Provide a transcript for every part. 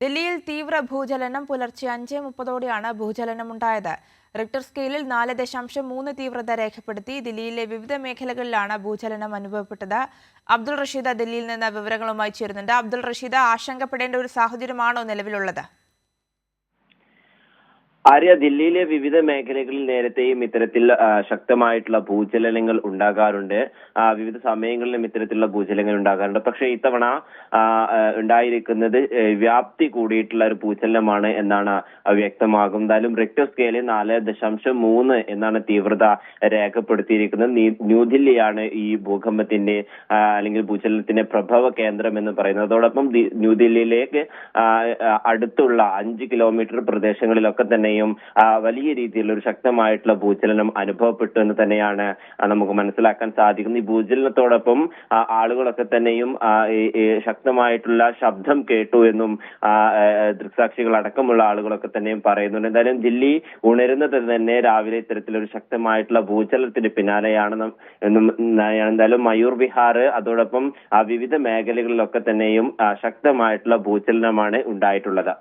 ദില്ലിയിൽ തീവ്ര ഭൂചലനം പുലർച്ചെ 5:30ഓടെയാണ് ഭൂചലനമുണ്ടായത്. റിക്ടർ സ്കെയിലിൽ 4.3 തീവ്രത രേഖപ്പെടുത്തി. ദില്ലിയിലെ വിവിധ മേഖലകളിലാണ് ഭൂചലനം അനുഭവപ്പെട്ടത്. അബ്ദുൾ റഷീദ് ദില്ലിയിൽ നിന്ന് വിവരങ്ങളുമായി ചേരുന്നുണ്ട്. അബ്ദുൾ റഷീദ്, ആശങ്കപ്പെടേണ്ട ഒരു സാഹചര്യമാണോ നിലവിലുള്ളത്? ആര്യ, ദില്ലിയിലെ വിവിധ മേഖലകളിൽ നേരത്തെയും ഇത്തരത്തിൽ ശക്തമായിട്ടുള്ള ഭൂചലനങ്ങൾ ഉണ്ടാകാറുണ്ട്. വിവിധ സമയങ്ങളിലും ഇത്തരത്തിലുള്ള ഭൂചലനങ്ങൾ ഉണ്ടാകാറുണ്ട്. പക്ഷേ ഇത്തവണ ഉണ്ടായിരിക്കുന്നത് വ്യാപ്തി കൂടിയിട്ടുള്ള ഒരു ഭൂചലനമാണ് എന്നാണ് വ്യക്തമാകും. എന്തായാലും റിക്ടർ സ്കെയിലിൽ 4.3 എന്നാണ് തീവ്രത രേഖപ്പെടുത്തിയിരിക്കുന്നത്. ന്യൂദില്ലിയാണ് ഈ ഭൂകമ്പത്തിന്റെ അല്ലെങ്കിൽ ഭൂചലനത്തിന്റെ പ്രഭവ കേന്ദ്രം എന്ന് പറയുന്നത്. അതോടൊപ്പം ന്യൂദില്ലിയിലേക്ക് അടുത്തുള്ള 5 കിലോമീറ്റർ പ്രദേശങ്ങളിലൊക്കെ തന്നെ വലിയ രീതിയിലുള്ള ഒരു ശക്തമായിട്ടുള്ള ഭൂചലനം അനുഭവപ്പെട്ടു എന്ന് തന്നെയാണ് നമുക്ക് മനസ്സിലാക്കാൻ സാധിക്കുന്നത്. ഈ ഭൂചലനത്തോടൊപ്പം ആളുകളൊക്കെ തന്നെയും ശക്തമായിട്ടുള്ള ശബ്ദം കേട്ടു എന്നും ദൃക്സാക്ഷികൾ അടക്കമുള്ള ആളുകളൊക്കെ തന്നെയും പറയുന്നുണ്ട്. എന്തായാലും ദില്ലി ഉണരുന്നത് തന്നെ രാവിലെ ഇത്തരത്തിലൊരു ശക്തമായിട്ടുള്ള ഭൂചലനത്തിന് പിന്നാലെയാണ് എന്നും എന്തായാലും മയൂർ വിഹാർ അതോടൊപ്പം വിവിധ മേഖലകളിലൊക്കെ തന്നെയും ശക്തമായിട്ടുള്ള ഭൂചലനമാണ് ഉണ്ടായിട്ടുള്ളത്.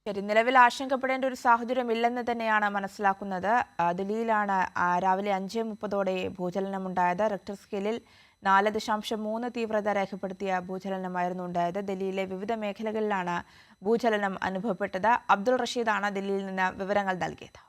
ശരി, നിലവിൽ ആശങ്കപ്പെടേണ്ട ഒരു സാഹചര്യം ഇല്ലെന്ന് തന്നെയാണ് മനസ്സിലാക്കുന്നത്. ദില്ലിയിലാണ് രാവിലെ 5:30ഓടെ ഭൂചലനമുണ്ടായത്. റിക്ടർ സ്കെയിലിൽ 4.3 തീവ്രത രേഖപ്പെടുത്തിയ ഭൂചലനമായിരുന്നു ഉണ്ടായത്. ദില്ലിയിലെ വിവിധ മേഖലകളിലാണ് ഭൂചലനം അനുഭവപ്പെട്ടത്. അബ്ദുൾ റഷീദാണ് ദില്ലിയിൽ നിന്ന് വിവരങ്ങൾ നൽകിയത്.